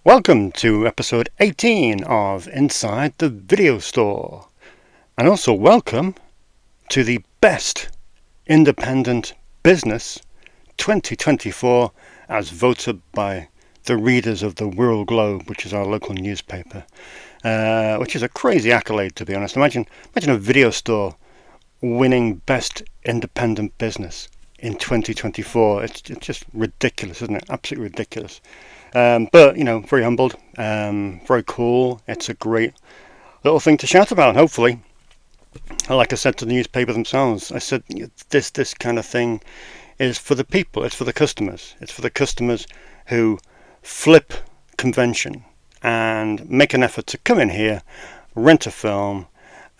Welcome to episode 18 of Inside the Video Store, and also welcome to the Best Independent Business 2024 as voted by the readers of the World Globe, which is our local newspaper, which is a crazy accolade, to be honest. Imagine a video store winning Best Independent Business in 2024. It's just ridiculous, isn't it? Absolutely ridiculous. But, very humbled, very cool. It's a great little thing to shout about, hopefully. Like I said to the newspaper themselves, I said, this kind of thing is for the people, it's for the customers. It's for the customers who flip convention and make an effort to come in here, rent a film,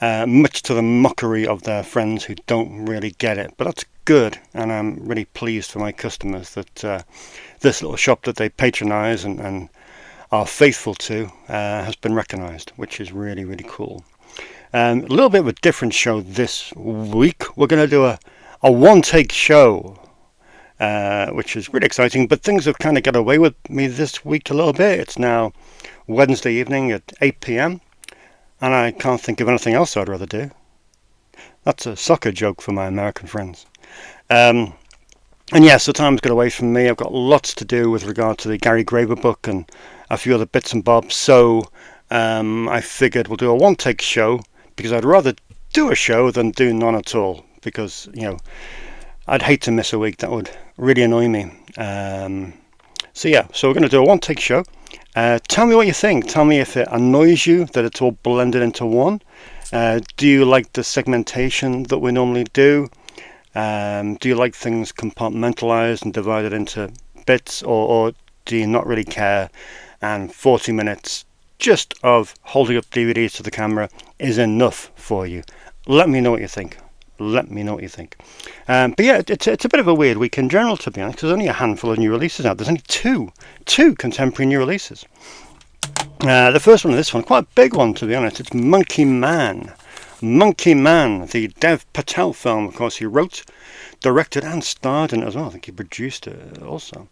much to the mockery of their friends who don't really get it. But that's good, and I'm really pleased for my customers that this little shop that they patronize and are faithful to has been recognized, which is really, really cool. A little bit of a different show this week. We're going to do a one-take show, which is really exciting, but things have kind of got away with me this week a little bit. It's now Wednesday evening at 8 p.m, and I can't think of anything else I'd rather do. That's a soccer joke for my American friends. And yes, the time's got away from me. I've got lots to do with regard to the Gary Graver book and a few other bits and bobs. So I figured we'll do a one-take show, because I'd rather do a show than do none at all. Because, I'd hate to miss a week. That would really annoy me. So we're going to do a one-take show. Tell me what you think. Tell me if it annoys you that it's all blended into one. Do you like the segmentation that we normally do? Do you like things compartmentalized and divided into bits, or do you not really care, and 40 minutes just of holding up DVDs to the camera is enough for you? Let me know what you think. But yeah, it's a bit of a weird week in general, to be honest, because there's only a handful of new releases out. There's only two contemporary new releases. The first one, this one, quite a big one, to be honest. It's Monkey Man, the Dev Patel film. Of course, he wrote, directed, and starred in it as well. I think he produced it also.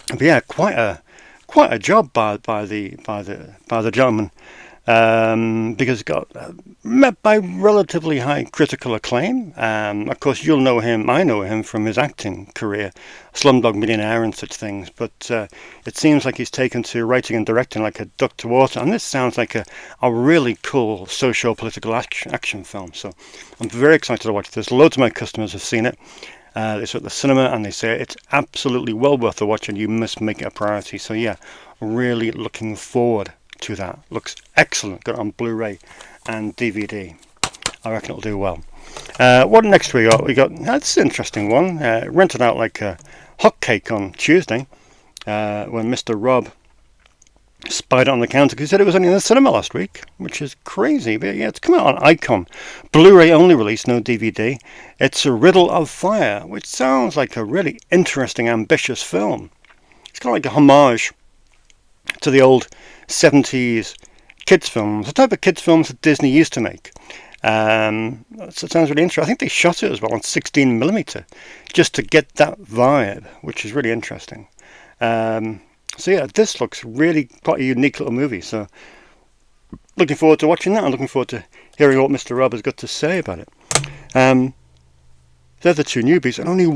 But yeah, quite a job by the gentleman, because it got met by relatively high critical acclaim. Of course, you'll know him. I know him from his acting career, Slumdog Millionaire and such things. But it seems like he's taken to writing and directing like a duck to water. And this sounds like a really cool socio-political action film. So I'm very excited to watch this. Loads of my customers have seen it. They saw it at the cinema and they say it's absolutely well worth the watch, and you must make it a priority. So yeah, really looking forward to that. Looks excellent. Got it on Blu-ray and DVD. I reckon it'll do well. What next we got? That's an interesting one. Rented out like a hotcake on Tuesday when Mr. Rob spied it on the counter, because he said it was only in the cinema last week, which is crazy. But yeah, it's come out on Icon. Blu-ray only release, no DVD. It's A Riddle of Fire, which sounds like a really interesting, ambitious film. It's kind of like a homage to the old 70s kids films, the type of kids films that Disney used to make. So it sounds really interesting. I think they shot it as well on 16mm just to get that vibe, which is really interesting. So yeah, this looks really quite a unique little movie. So looking forward to watching that. I'm looking forward to hearing what Mr. Rob has got to say about it. They're the two newbies, and only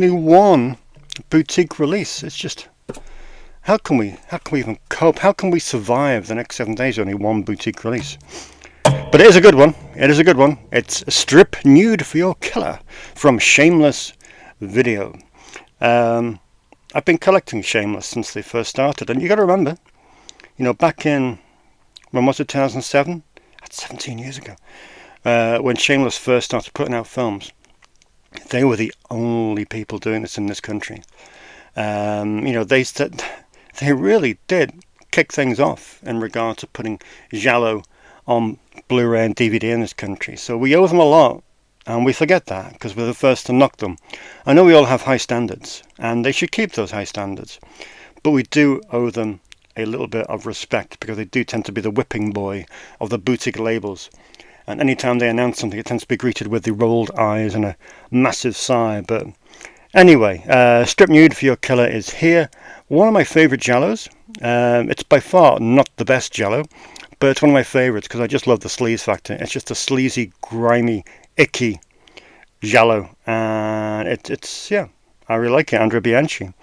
one boutique release. It's just, how can we even cope? How can we survive the next 7 days? Only one boutique release. But it is a good one. It's Strip Nude for Your Killer from Shameless Video. I've been collecting Shameless since they first started, and you got to remember, back in, when was it, 2007? That's 17 years ago. When Shameless first started putting out films, they were the only people doing this in this country. They really did kick things off in regard to putting giallo on Blu-ray and DVD in this country. So we owe them a lot, and we forget that because we're the first to knock them. I know we all have high standards, and they should keep those high standards, but we do owe them a little bit of respect, because they do tend to be the whipping boy of the boutique labels. And anytime they announce something, it tends to be greeted with the rolled eyes and a massive sigh. But anyway, Strip Nude for Your Killer is here. One of my favourite giallos. It's by far not the best Jello, but it's one of my favourites because I just love the sleaze factor. It's just a sleazy, grimy, icky Jello, and it's yeah, I really like it. Andrea Bianchi.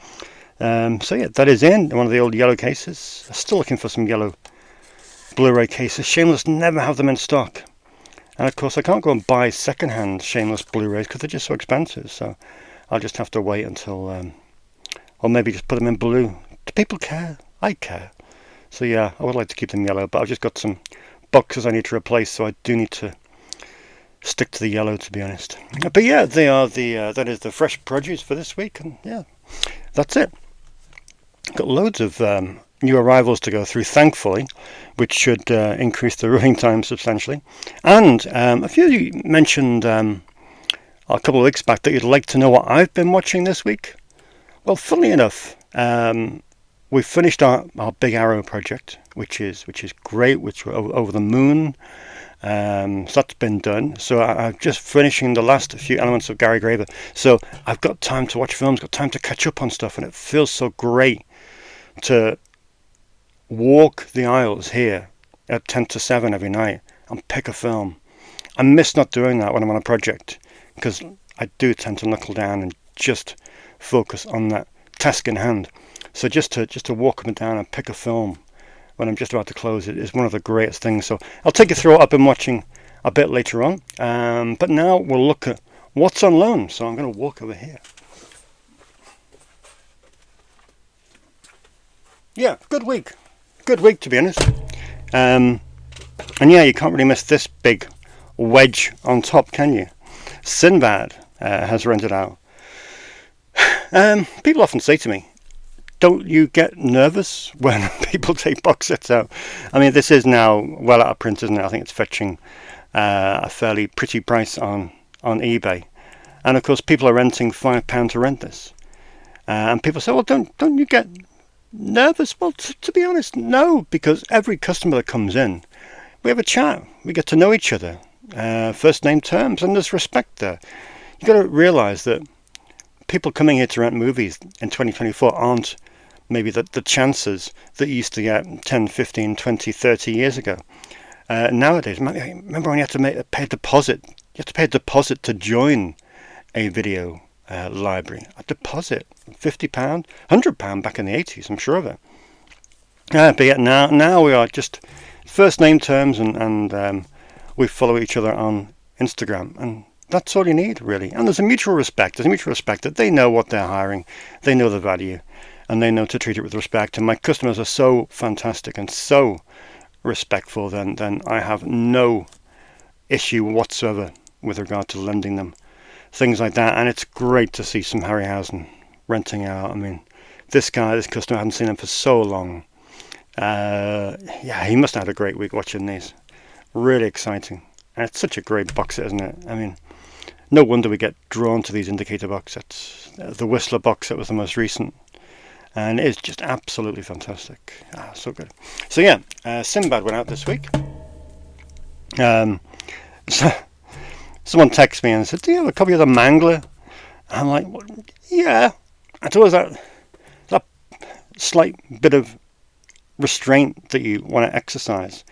So yeah, that is in one of the old yellow cases. Still looking for some yellow Blu-ray cases. Shameless never have them in stock, and of course I can't go and buy second-hand Shameless Blu-rays because they're just so expensive. So I'll just have to wait until, or maybe just put them in blue. Do people care? I care. So yeah, I would like to keep them yellow, but I've just got some boxes I need to replace, so I do need to stick to the yellow, to be honest. But yeah, they are that is the fresh produce for this week, and yeah, that's it. Got loads of new arrivals to go through, thankfully, which should increase the running time substantially. And a few of you mentioned a couple of weeks back that you'd like to know what I've been watching this week. Well, funnily enough, we've finished our Big Arrow project, which is great, which we're over the moon. So that's been done. So I'm just finishing the last few elements of Gary Graver. So I've got time to watch films, got time to catch up on stuff, and it feels so great to walk the aisles here at 10 to 7 every night and pick a film. I miss not doing that when I'm on a project because I do tend to knuckle down and just focus on that task in hand. So just to walk up and down and pick a film when I'm just about to close it is one of the greatest things. So I'll take you through what I've been watching a bit later on. But now we'll look at what's on loan. So I'm going to walk over here. Yeah, good week to be honest. And yeah, you can't really miss this big wedge on top, can you? Sinbad has rented out. People often say to me, don't you get nervous when people take box sets out? I mean, this is now well out of print, isn't it? I think it's fetching a fairly pretty price on eBay. And of course, people are renting £5 to rent this. And people say, well, don't you get nervous? Well, to be honest, no, because every customer that comes in, we have a chat. We get to know each other. First name terms, and there's respect there. You've got to realise that people coming here to rent movies in 2024 aren't maybe the chances that you used to get 10, 15, 20, 30 years ago. Nowadays, remember when you had to pay a deposit? You have to pay a deposit to join a video library. A deposit, £50, £100 back in the 80s, I'm sure of it. But yet now we are just first name terms, and we follow each other on Instagram, and that's all you need, really. And there's a mutual respect. There's a mutual respect that they know what they're hiring, they know the value, and they know to treat it with respect. And my customers are so fantastic and so respectful, then I have no issue whatsoever with regard to lending them things like that. And it's great to see some Harryhausen renting out. I mean, this customer, I hadn't seen him for so long. Yeah, he must have had a great week watching these. Really exciting. And it's such a great box set, isn't it? I mean, no wonder we get drawn to these indicator box sets. The Whistler box set was the most recent, and it is just absolutely fantastic. So good. So yeah, Sinbad went out this week. So someone texted me and said, do you have a copy of The Mangler? I'm like, well, yeah. It's always that slight bit of restraint that you want to exercise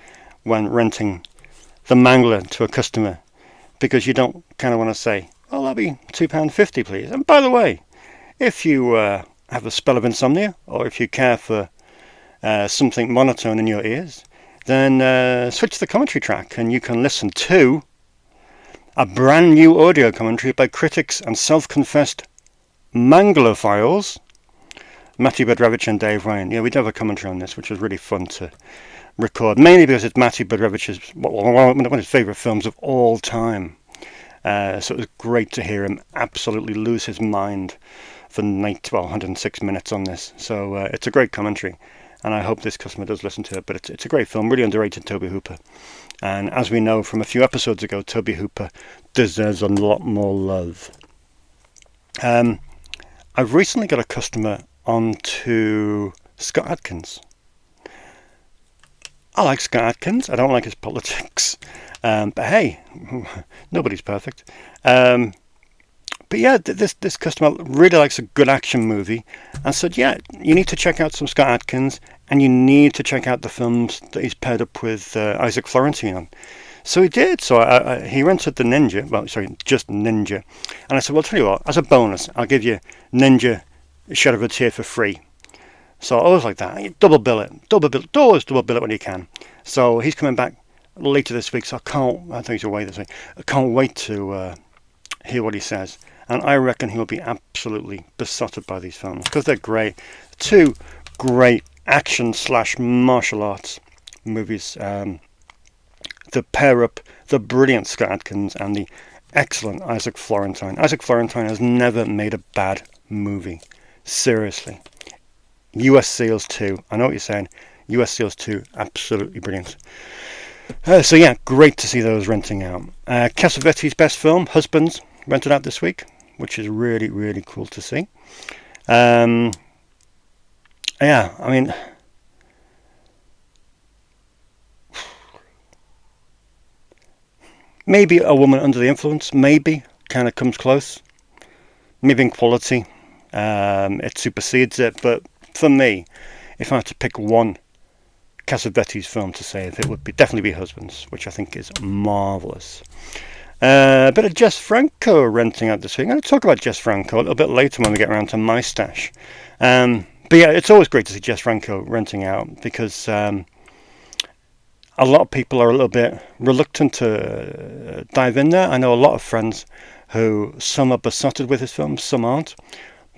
when renting The Mangler to a customer, because you don't kind of want to say, oh, that'll be £2.50 please. And by the way, if you have a spell of insomnia, or if you care for something monotone in your ears, then switch the commentary track and you can listen to a brand new audio commentary by critics and self-confessed Manglophiles, Matthew Bedrevich and Dave Wain. Yeah, we do have a commentary on this, which was really fun to record, mainly because it's Matthew Bedrevich's one of his favourite films of all time. So it was great to hear him absolutely lose his mind for 106 minutes on this. So it's a great commentary, and I hope this customer does listen to it. But it's a great film, really underrated Tobe Hooper. And as we know from a few episodes ago, Tobe Hooper deserves a lot more love. I've recently got a customer onto Scott Adkins. I like Scott Adkins. I don't like his politics. But hey, nobody's perfect. But But yeah, this customer really likes a good action movie, and said, yeah, you need to check out some Scott Adkins, and you need to check out the films that he's paired up with Isaac Florentine on. So he did. So he rented the Ninja. Well, sorry, just Ninja. And I said, well, tell you what, as a bonus, I'll give you Ninja Shed of a Tear for free. So I was like that. You double bill it. Always double bill it when you can. So he's coming back later this week. So I think he's away this week. I can't wait to hear what he says. And I reckon he'll be absolutely besotted by these films because they're great. Two great action / martial arts movies. To pair up the brilliant Scott Adkins and the excellent Isaac Florentine. Isaac Florentine has never made a bad movie. Seriously. US Seals 2. I know what you're saying. US Seals 2. Absolutely brilliant. So yeah, great to see those renting out. Cassavetes' best film, Husbands, rented out this week, which is really, really cool to see. Yeah, I mean... Maybe A Woman Under the Influence, maybe, kind of comes close. Maybe in quality, it supersedes it. But for me, if I had to pick one Cassavetes film to save, it would definitely be Husbands, which I think is marvellous. A bit of Jess Franco renting out this week. I'm going to talk about Jess Franco a little bit later when we get around to my stash. But yeah, it's always great to see Jess Franco renting out because... a lot of people are a little bit reluctant to dive in there. I know a lot of friends who some are besotted with his films, some aren't.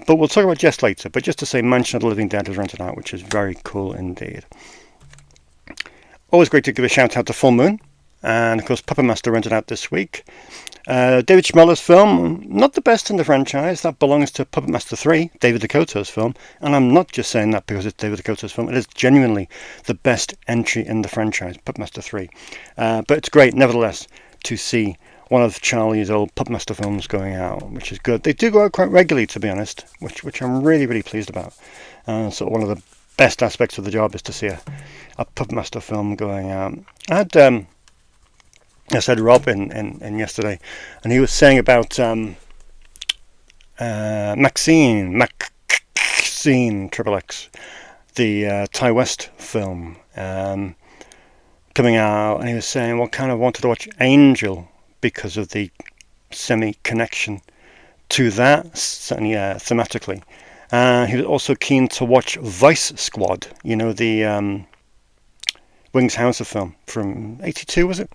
But we'll talk about Jess later. But just to say, Mansion of the Living Dead is rented out, which is very cool indeed. Always great to give a shout out to Full Moon. And of course, Puppet Master rented out this week. David Schmoller's film, not the best in the franchise. That belongs to Puppet Master 3, David Dakota's film. And I'm not just saying that because it's David Dakota's film. It is genuinely the best entry in the franchise, Puppet Master 3. But it's great, nevertheless, to see one of Charlie's old Puppet Master films going out, which is good. They do go out quite regularly, to be honest, which I'm really, really pleased about. So one of the best aspects of the job is to see a Puppet Master film going out. I said Rob in yesterday, and he was saying about Maxine XXX, the Ty West film coming out, and he was saying, well, kind of wanted to watch Angel because of the semi-connection to that, certainly thematically. He was also keen to watch Vice Squad, you know, the Wings Hauser film from 82, was it?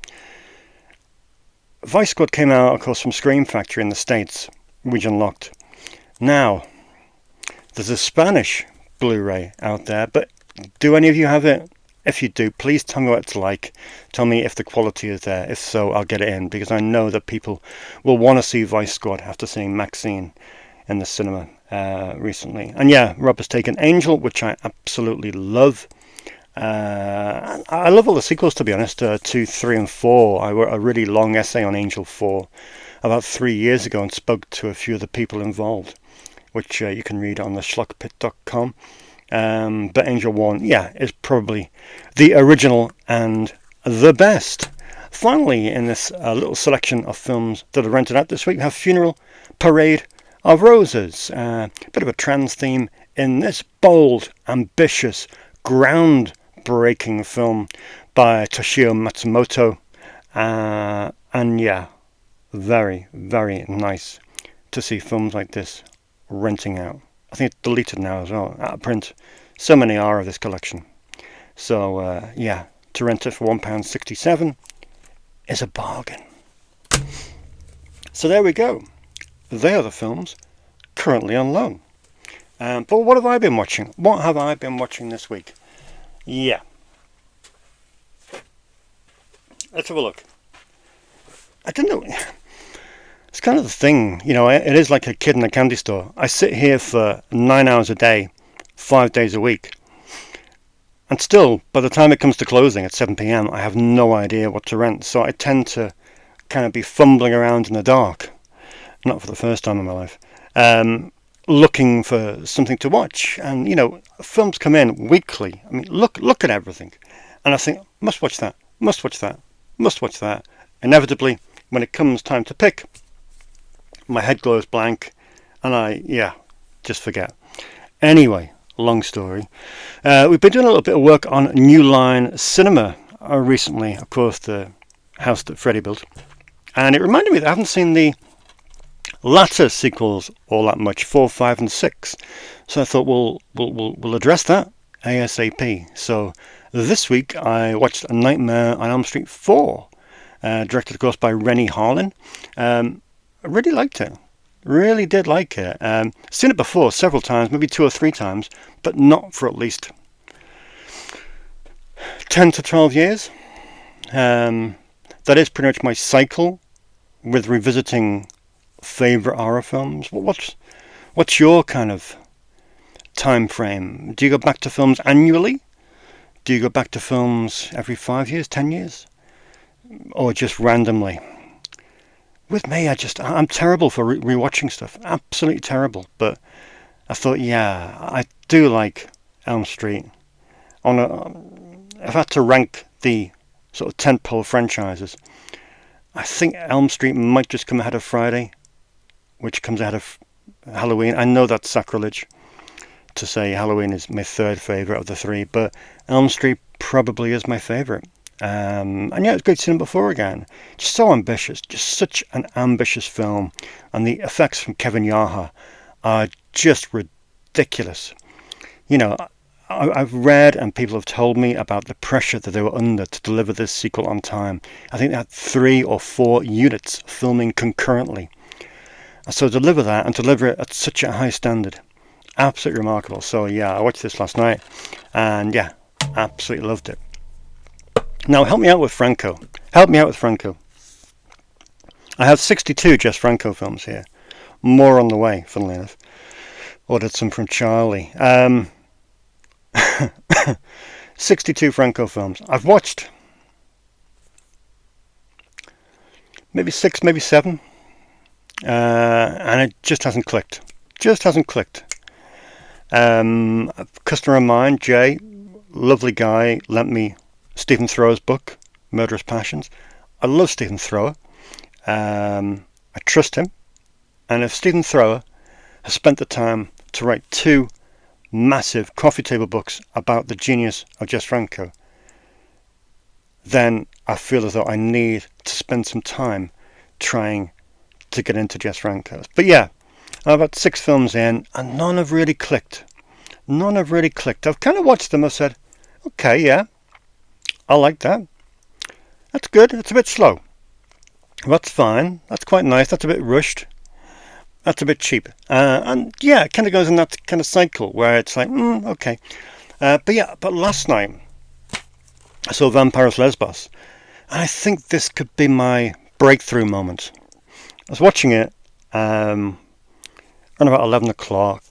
Vice Squad came out, of course, from Scream Factory in the States, region locked. Now, there's a Spanish Blu-ray out there, but do any of you have it? If you do, please tell me what it's like. Tell me if the quality is there. If so, I'll get it in, because I know that people will want to see Vice Squad after seeing Maxine in the cinema recently. And yeah, Rob has taken Angel, which I absolutely love. I love all the sequels, to be honest. 2, 3 and 4. I wrote a really long essay on Angel 4 about 3 years ago and spoke to a few of the people involved, which you can read on the schlockpit.com. But Angel 1, yeah, is probably the original and the best. Finally, in this little selection of films that are rented out this week, we have Funeral Parade of Roses. A bit of a trans theme in this bold, ambitious, groundbreaking film by Toshio Matsumoto. And yeah, very, very nice to see films like this renting out. I think it's deleted now as well, out of print. So many are of this collection. So yeah, to rent it for £1.67 is a bargain. So there we go. They are the films currently on loan. But what have I been watching? What have I been watching this week? Yeah. Let's have a look. I don't know. It's kind of the thing, you know, it is like a kid in a candy store. I sit here for 9 hours a day, 5 days a week. And still, by the time it comes to closing at 7 p.m, I have no idea what to rent. So I tend to kind of be fumbling around in the dark. Not for the first time in my life. Looking for something to watch. And, you know, films come in weekly. I mean, look at everything. And I think, must watch that, must watch that, must watch that. Inevitably, when it comes time to pick, my head goes blank, and just forget. Anyway, long story. We've been doing a little bit of work on New Line Cinema recently, of course, the house that Freddie built. And it reminded me that I haven't seen the latter sequels all that much, 4, 5, and 6. So I thought we'll address that ASAP. So this week I watched A Nightmare on Elm Street 4, directed of course by Rennie Harlin. I really liked it. Really did like it. Seen it before several times, maybe 2 or 3 times, but not for at least 10 to 12 years. That is pretty much my cycle with revisiting favourite horror films. What's your kind of time frame? Do you go back to films annually? Do you go back to films every 5 years, 10 years? Or just randomly? With me, I'm terrible for rewatching stuff. Absolutely terrible. But I thought, yeah, I do like Elm Street. If I had to rank the sort of tentpole franchises, I think Elm Street might just come ahead of Friday, which comes ahead of Halloween. I know that's sacrilege to say Halloween is my third favourite of the 3, but Elm Street probably is my favourite. And yeah, it's great seeing it before again. Just so ambitious, just such an ambitious film, and the effects from Kevin Yaha are just ridiculous. You know, I've read and people have told me about the pressure that they were under to deliver this sequel on time. I think they had 3 or 4 units filming concurrently. So deliver that and deliver it at such a high standard, absolutely remarkable. So yeah, I watched this last night, and yeah, absolutely loved it. Now help me out with Franco. I have 62 Jess Franco films here. More on the way, funnily enough. Ordered some from Charlie. 62 Franco films. I've watched maybe 6, maybe 7. And it just hasn't clicked. A customer of mine, Jay, lovely guy, lent me Stephen Thrower's book, Murderous Passions. I love Stephen Thrower. I trust him. And if Stephen Thrower has spent the time to write 2 massive coffee table books about the genius of Jess Franco, then I feel as though I need to spend some time trying to get into Jess Franco. But yeah, I'm about 6 films in, and none have really clicked. I've kind of watched them. I've said, okay, yeah, I like that. That's good. It's a bit slow. That's fine. That's quite nice. That's a bit rushed. That's a bit cheap. And yeah, it kind of goes in that kind of cycle where it's like, okay. But last night I saw Vampiros Lesbos, and I think this could be my breakthrough moment. I was watching it around about 11 o'clock,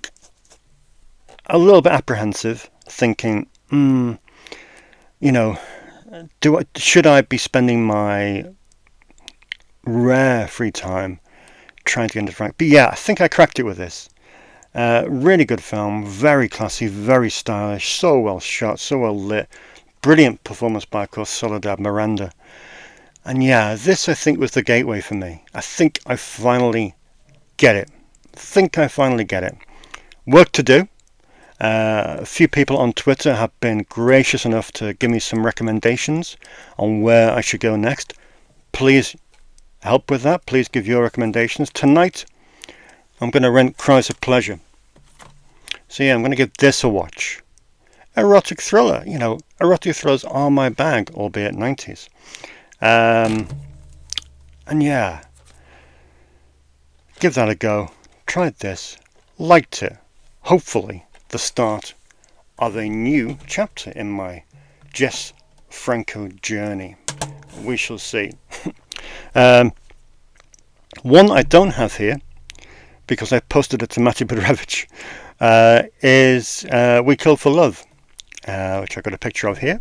a little bit apprehensive, thinking, should I be spending my rare free time trying to get into Frank? But yeah, I think I cracked it with this. Really good film, very classy, very stylish, so well shot, so well lit. Brilliant performance by, of course, Soledad Miranda. And yeah, this I think was the gateway for me. I think I finally get it. Work to do. A few people on Twitter have been gracious enough to give me some recommendations on where I should go next. Please help with that. Please give your recommendations. Tonight, I'm going to rent Cries of Pleasure. So yeah, I'm going to give this a watch. Erotic thriller. Erotic thrillers are my bag, albeit 90s. And yeah, give that a go. Tried this. Liked it. Hopefully, the start of a new chapter in my Jess Franco journey. We shall see. One I don't have here, because I posted it to Matty Budrevich, is We Kill for Love, which I've got a picture of here.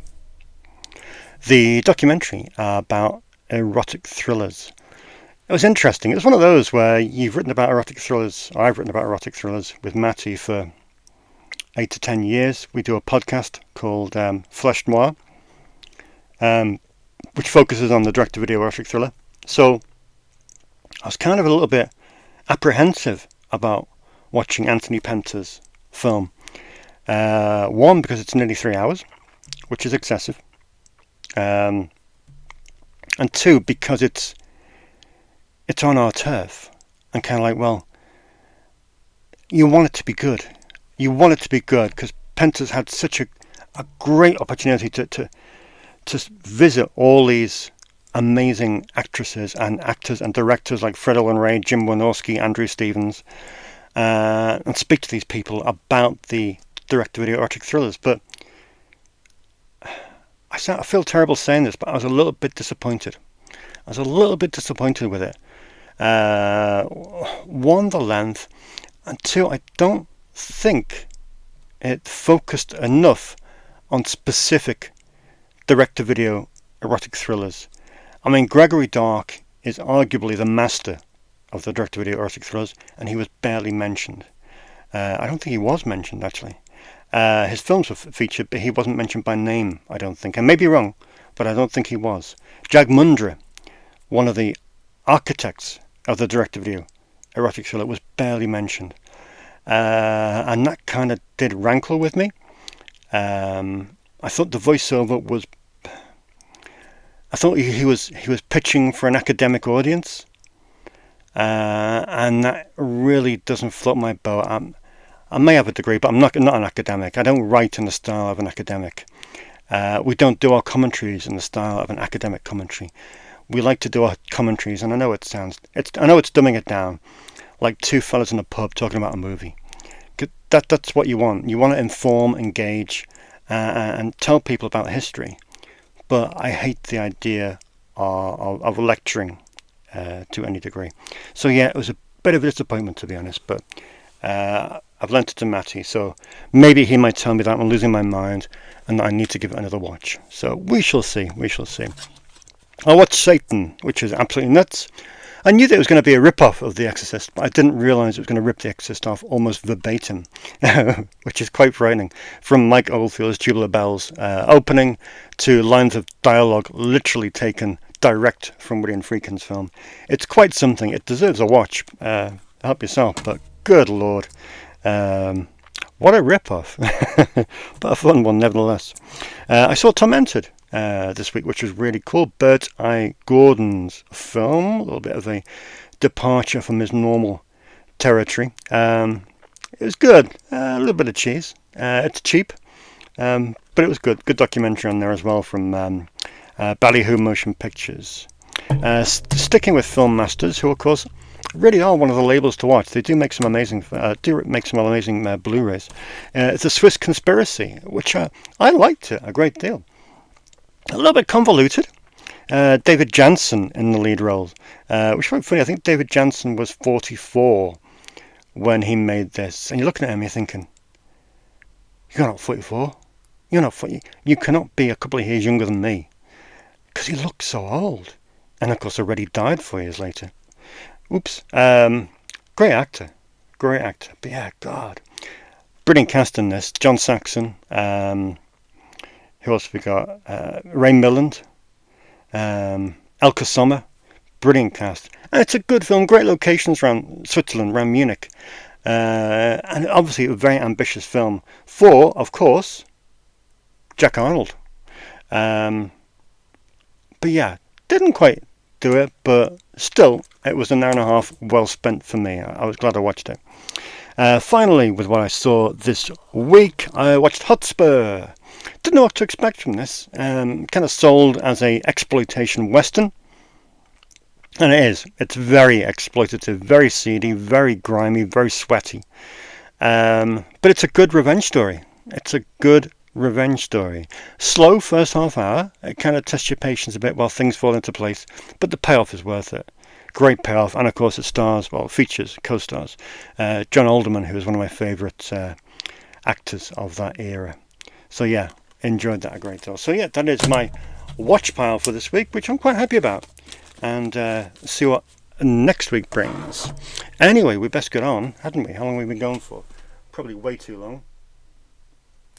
The documentary about erotic thrillers. It was interesting. It was one of those where you've written about erotic thrillers, or I've written about erotic thrillers with Matty for 8 to 10 years. We do a podcast called Flesh Noir, which focuses on the direct-to-video erotic thriller. So I was kind of a little bit apprehensive about watching Anthony Penter's film. One, because it's nearly 3 hours, which is excessive. And two, because it's on our turf. And kind of like, well, you want it to be good. You want it to be good because Penter's had such a great opportunity to visit all these amazing actresses and actors and directors like Fred Olen Ray, Jim Wynorski, Andrew Stevens, and speak to these people about the direct-to-video erotic thrillers. But I feel terrible saying this, but I was a little bit disappointed. I was a little bit disappointed with it. One, the length, and two, I don't think it focused enough on specific direct-to-video erotic thrillers. I mean, Gregory Dark is arguably the master of the direct-to-video erotic thrillers, and he was barely mentioned. I don't think he was mentioned, actually. His films were featured, but he wasn't mentioned by name, I don't think. I may be wrong, but I don't think he was. Jag Mundra, one of the architects of the direct-to-video erotic thriller, was barely mentioned. And that kind of did rankle with me. I thought the voiceover was... I thought he was pitching for an academic audience. And that really doesn't float my boat. I may have a degree, but I'm not an academic. I don't write in the style of an academic. We don't do our commentaries in the style of an academic commentary. We like to do our commentaries, and I know it's dumbing it down, like two fellas in a pub talking about a movie. That's what you want. You want to inform, engage, and tell people about history. But I hate the idea of lecturing to any degree. So yeah, it was a bit of a disappointment, to be honest. But I've lent it to Matty, so maybe he might tell me that I'm losing my mind and that I need to give it another watch. So we shall see. We shall see. I watched Satan, which is absolutely nuts. I knew that it was going to be a rip-off of The Exorcist, but I didn't realise it was going to rip The Exorcist off almost verbatim, which is quite frightening. From Mike Oldfield's Tubular Bells opening to lines of dialogue literally taken direct from William Friedkin's film. It's quite something. It deserves a watch. Help yourself, but good lord. What a rip-off. But a fun one nevertheless. I saw Tormented this week, which was really cool. Bert I. Gordon's film, a little bit of a departure from his normal territory. It was good. A little bit of cheese. It's cheap, but it was good. Good documentary on there as well from Ballyhoo Motion Pictures. Sticking with Film Masters, who of course really are one of the labels to watch. They do make some amazing Blu-rays. It's a Swiss Conspiracy, which I liked it a great deal. A little bit convoluted. David Janssen in the lead role, which is quite funny. I think David Janssen was 44 when he made this, and you're looking at him, you're thinking, "You're not 44. You're not 40. You cannot be a couple of years younger than me," because he looks so old. And of course, already died 4 years later. Oops. Great actor. But yeah, God. Brilliant cast in this. John Saxon. Who else have we got? Ray Milland. Elka Sommer. Brilliant cast. And it's a good film. Great locations around Switzerland, around Munich. And obviously a very ambitious film for, of course, Jack Arnold. But yeah, didn't quite do it, but still, it was an hour and a half well spent for me. I was glad I watched it. Finally, with what I saw this week, I watched Hotspur. Didn't know what to expect from this. Kind of sold as a exploitation western, and it is. It's very exploitative, very seedy, very grimy, very sweaty. But it's a good revenge story. Slow first half hour. It kind of tests your patience a bit while things fall into place, but the payoff is worth it. Great payoff, and of course it features co-stars John Alderman, who is one of my favourite actors of that era. So yeah, enjoyed that a great deal. So yeah, that is my watch pile for this week, which I'm quite happy about, and see what next week brings. Anyway, we best get on, hadn't we? How long have we been going for? Probably way too long.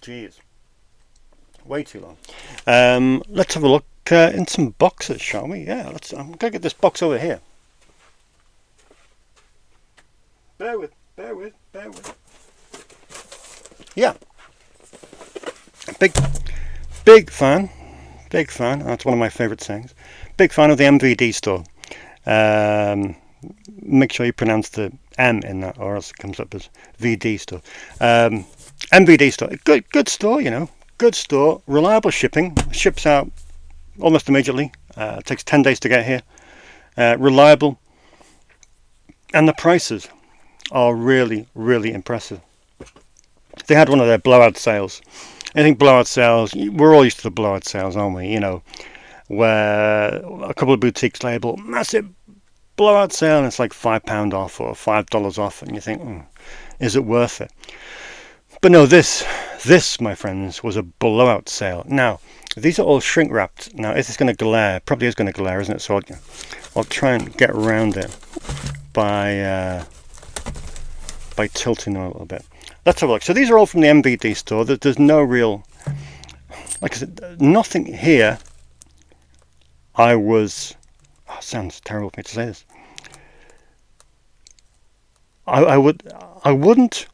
Jeez. Way too long. Let's have a look in some boxes, shall we? Yeah, I'm going to get this box over here. Bear with. Yeah. Big fan. That's one of my favourite sayings. Big fan of the MVD store. Make sure you pronounce the M in that, or else it comes up as VD store. MVD store. Good store, you know. Good store. Reliable shipping. Ships out almost immediately. It takes 10 days to get here. Reliable. And the prices are really, really impressive. They had one of their blowout sales. I think blowout sales, we're all used to the blowout sales, aren't we? You know, where a couple of boutiques label massive blowout sale and it's like £5 off or $5 off, and you think, is it worth it? But no, this, my friends, was a blowout sale. Now, these are all shrink wrapped. Now, if it's going to glare, probably is going to glare, isn't it? So I'll try and get around it by tilting them a little bit. Let's have a look. So these are all from the MVD store. There's no real, like I said, nothing here. Sounds terrible for me to say this. I wouldn't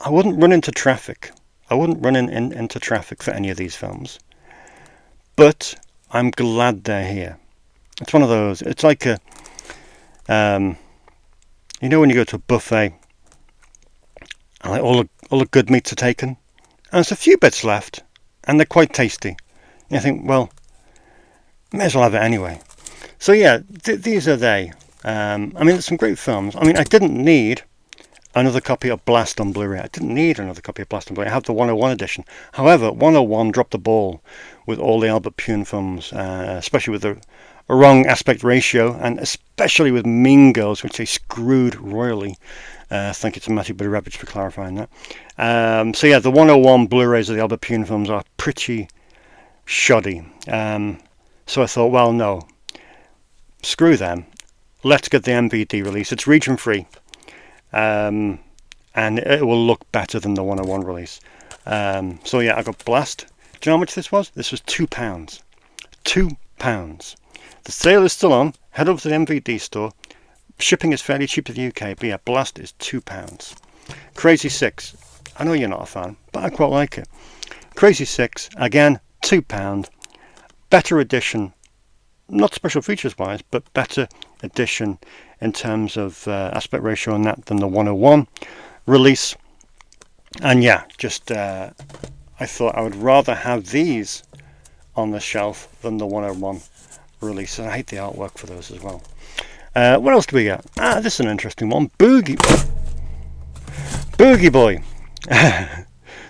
run into traffic. I wouldn't run into traffic for any of these films. But I'm glad they're here. It's one of those. It's like a, you know, when you go to a buffet, and like all the good meats are taken, and there's a few bits left, and they're quite tasty. And you think, well, may as well have it anyway. So yeah, these are they. I mean, there's some great films. I mean, I didn't need another copy of Blast on Blu-ray. I didn't need another copy of Blast on Blu-ray. I have the 101 edition. However, 101 dropped the ball with all the Albert Pune films, especially with the wrong aspect ratio, and especially with Mean Girls, which they screwed royally. Thank you to Matthew Butterabich for clarifying that. So yeah, the 101 Blu-rays of the Albert Pune films are pretty shoddy. So I thought, well, no, screw them. Let's get the MVD release. It's region free, and it will look better than the 101 release. So yeah, I got Blast. Do you know how much this was? This was £2. £2. The sale is still on. Head over to the MVD store. Shipping is fairly cheap to the UK, but yeah, Blast is £2. Crazy Six. I know you're not a fan, but I quite like it. Crazy Six, again, £2. Better edition, not special features wise, but better edition in terms of aspect ratio on that than the 101 release. And yeah, just I thought I would rather have these on the shelf than the 101 release. And I hate the artwork for those as well. What else do we got? This is an interesting one. Boogie Boy.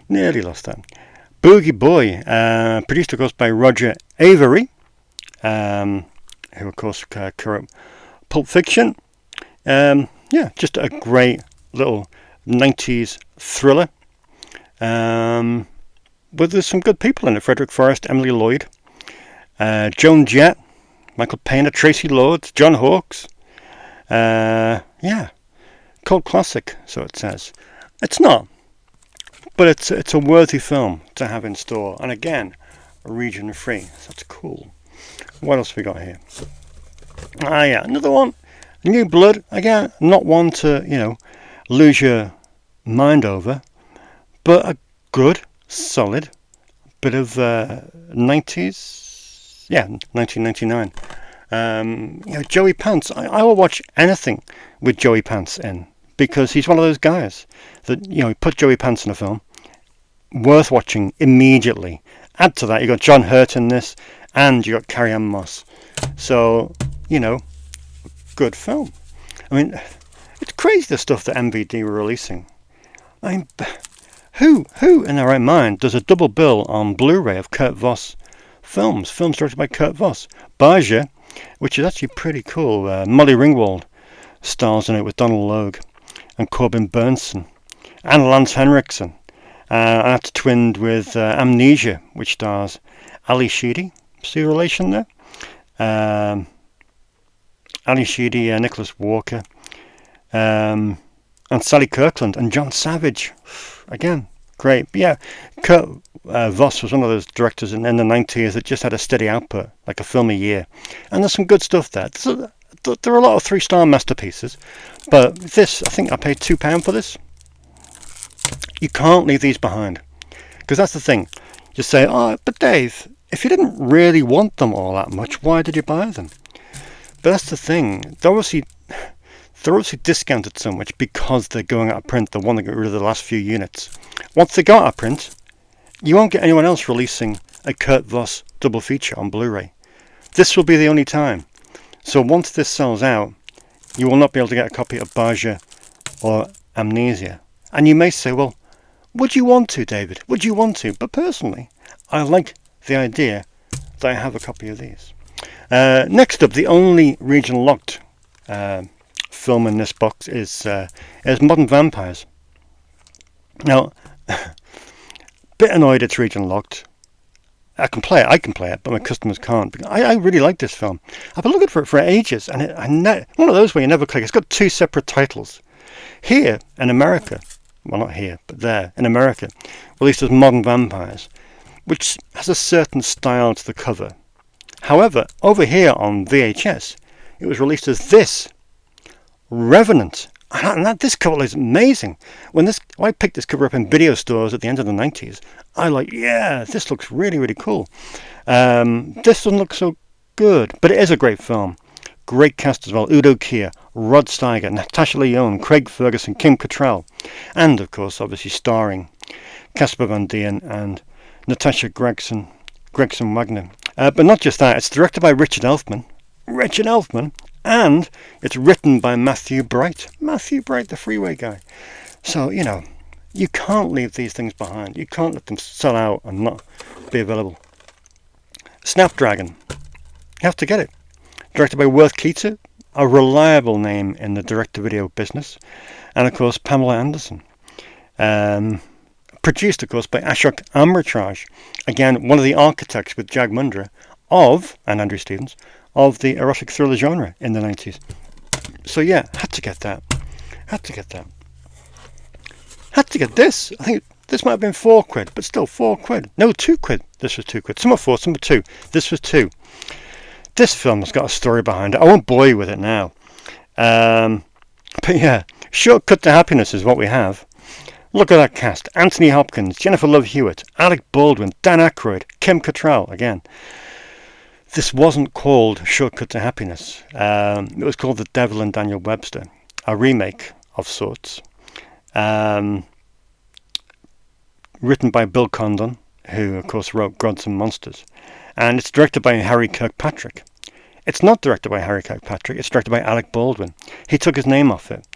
Nearly lost that. Boogie Boy, produced of course by Roger Avery, who of course co-wrote Pulp Fiction. Yeah, just a great little 90s thriller. But there's some good people in it. Frederick Forrest, Emily Lloyd, Joan Jett, Michael Pena, Tracy Lords, John Hawkes. Yeah, cult classic, so it says. It's not, but it's a worthy film to have in store. And again, region free. So that's cool. What else have we got here? Yeah, another one. New Blood. Again, not one to, you know, lose your mind over, but a good, solid bit of 90s. Yeah, 1999. You know, Joey Pants. I will watch anything with Joey Pants in, because he's one of those guys that, you know, put Joey Pants in a film, worth watching immediately. Add to that, you got John Hurt in this, and you got Carrie-Anne Moss. So, you know, good film. I mean, it's crazy the stuff that MVD were releasing. I mean, who in their right mind does a double bill on Blu-ray of Kurt Voss films directed by Kurt Voss? Baja, which is actually pretty cool. Molly Ringwald stars in it with Donald Logue and Corbin Bernsen and Lance Henriksen. And that's twinned with Amnesia, which stars Ali Sheedy. See a relation there? Ali Sheedy, Nicholas Walker, and Sally Kirkland and John Savage. Again, great. But yeah, Kurt Voss was one of those directors in the 90s that just had a steady output, like a film a year. And there's some good stuff there. there are a lot of 3-star masterpieces, but this, I think I paid £2 for this. You can't leave these behind, because that's the thing. You say, oh, but Dave, if you didn't really want them all that much, why did you buy them? But that's the thing. They're obviously discounted so much because they're going out of print. They want to get rid of the last few units. Once they go out of print, you won't get anyone else releasing a Kurt Voss double feature on Blu-ray. This will be the only time. So once this sells out, you will not be able to get a copy of Baja or Amnesia. And you may say, well, would you want to, David? Would you want to? But personally, I like the idea that I have a copy of these. Next up, the only regional locked film in this box is Modern Vampires. Now, bit annoyed it's region locked. I can play it, but my customers can't. I really like this film. I've been looking for it for ages, and one of those where you never click. It's got 2 separate titles. Here in America, well, not here, but there in America, released as Modern Vampires, which has a certain style to the cover. However, over here on VHS, it was released as this, Revenant. And this cover is amazing. When I picked this cover up in video stores at the end of the 90s, I this looks really, really cool. This doesn't look so good, but it is a great film. Great cast as well. Udo Kier, Rod Steiger, Natasha Lyonne, Craig Ferguson, Kim Cattrall, and of course, obviously starring Casper Van Dien and Natasha Gregson Wagner. But not just that, it's directed by Richard Elfman, and it's written by Matthew Bright, the Freeway guy. So, you can't leave these things behind. You can't let them sell out and not be available. Snapdragon, you have to get it. Directed by Worth Keeter, a reliable name in the direct-to-video business, and of course Pamela Anderson. Produced, of course, by Ashok Amritraj, again one of the architects with Jag Mundra and Andrew Stevens of the erotic thriller genre in the 90s. So yeah, had to get that. Had to get this. I think this might have been £4, but still £4. No, £2. This was £2. Some were 4, some were 2. This was 2. This film has got a story behind it. I won't bore you with it now. But yeah, Shortcut to Happiness is what we have. Look at that cast. Anthony Hopkins, Jennifer Love Hewitt, Alec Baldwin, Dan Aykroyd, Kim Cattrall again. This wasn't called Shortcut to Happiness. It was called The Devil and Daniel Webster, a remake of sorts. Written by Bill Condon, who of course wrote Gods and Monsters. And it's directed by Harry Kirkpatrick. It's not directed by Harry Kirkpatrick, it's directed by Alec Baldwin. He took his name off it.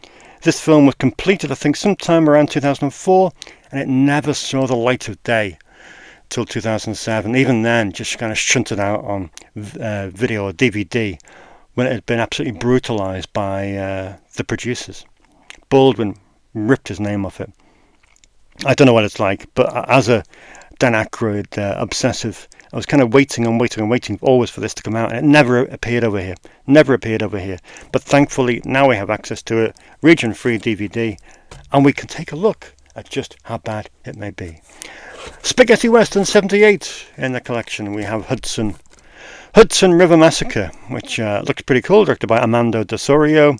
This film was completed, I think, sometime around 2004, and it never saw the light of day till 2007. Even then, just kind of shunted out on video or DVD when it had been absolutely brutalized by the producers. Baldwin ripped his name off it. I don't know what it's like, but as a Dan Aykroyd obsessive, I was kind of waiting always for this to come out, and it never appeared over here. But thankfully, now we have access to it, region-free DVD, and we can take a look at just how bad it may be. Spaghetti Western 78 in the collection. We have Hudson River Massacre, which looks pretty cool, directed by Armando D'Ossorio.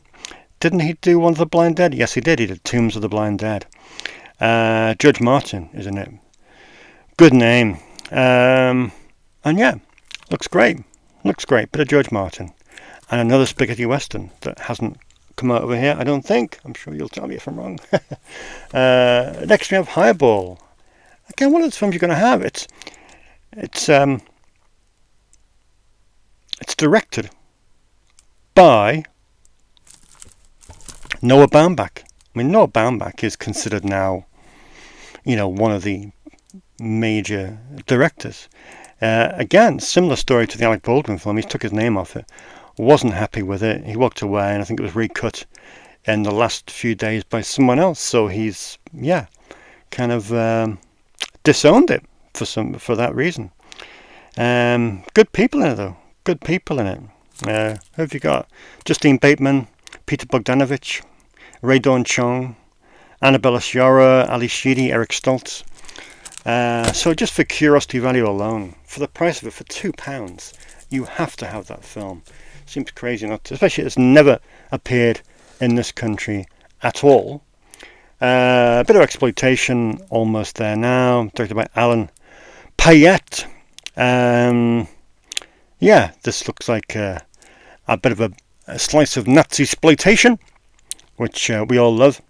Didn't he do one of the Blind Dead? Yes, he did. He did Tombs of the Blind Dead. Judge Martin is in it. Good name. And yeah, looks great. Bit of George Martin. And another spaghetti western that hasn't come out over here, I don't think. I'm sure you'll tell me if I'm wrong. Next we have Highball. Again, one of those films you're going to have. It's directed by Noah Baumbach. I mean, Noah Baumbach is considered now, one of the major directors. Again, similar story to the Alec Baldwin film. He took his name off it, wasn't happy with it, he walked away, and I think it was recut in the last few days by someone else. So he's kind of disowned it for that reason. Good people in it though. Who have you got? Justine Bateman, Peter Bogdanovich, Ray Dawn Chong, Annabella Sciorra, Ali Sheedy, Eric Stoltz. So just for curiosity value alone, for the price of it, for £2, you have to have that film. Seems crazy not to, especially it's never appeared in this country at all. A bit of exploitation almost there now, directed by Alan Payette. Yeah, this looks like a bit of a slice of Nazi exploitation, which we all love.